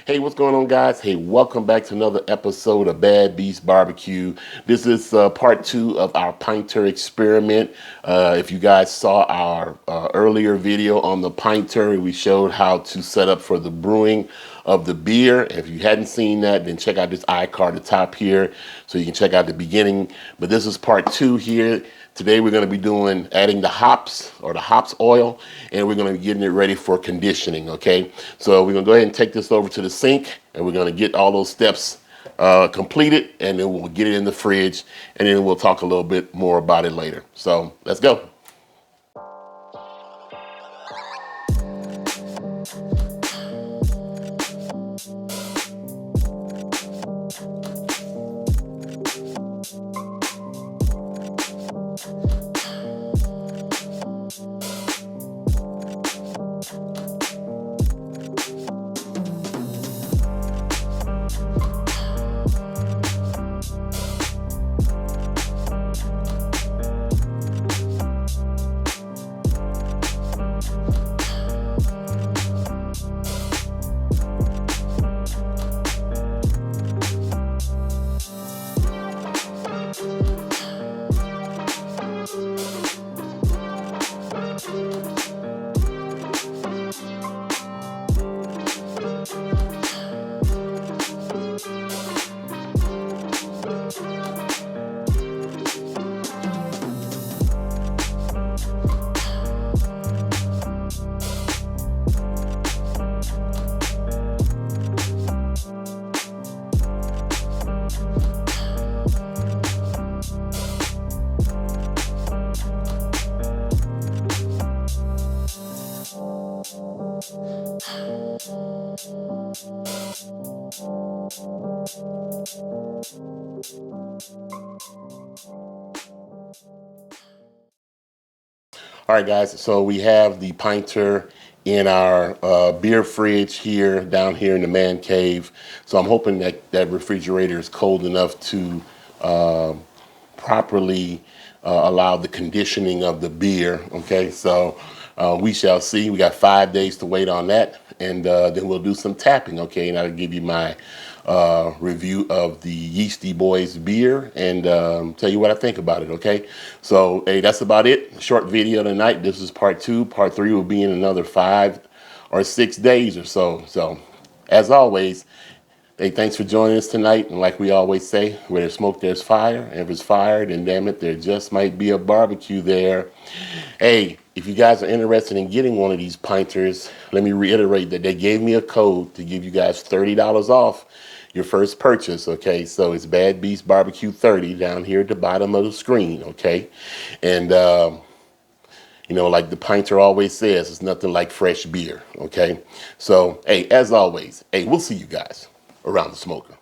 Hey, what's going on, guys? Hey, welcome back to another episode of Bad Beast Barbecue. This is part two of our pinter experiment. If you guys saw our earlier video on the pinter, we showed how to set up for the brewing of the beer. If you hadn't seen that, then check out this iCard at the top here so you can check out the beginning. But this is part two here. Today we're going to be adding the hops or the hops oil, and we're going to be getting it ready for conditioning, okay? So we're going to go ahead and take this over to the sink, and we're going to get all those steps completed, and then we'll get it in the fridge, and then we'll talk a little bit more about it later. So let's go. All right, guys, so we have the pinter in our beer fridge here, down here in the man cave. So I'm hoping that that refrigerator is cold enough to properly allow the conditioning of the beer, okay? So we shall see. We got 5 days to wait on that, and then we'll do some tapping, okay? And I'll give you my review of the Yeasty Boys beer and tell you what I think about it, okay? So, hey, that's about it. Short video tonight. This is part two. Part three will be in another 5 or 6 days or so. So, as always, hey, thanks for joining us tonight. And like we always say, where there's smoke, there's fire. And if it's fire, then damn it, there just might be a barbecue there. Hey, if you guys are interested in getting one of these pinters, let me reiterate that they gave me a code to give you guys $30 off your first purchase, okay? So it's Bad Beast Barbecue 30 down here at the bottom of the screen, okay? And, you know, like the pinter always says, it's nothing like fresh beer, okay? So, hey, as always, hey, we'll see you guys around the smoker.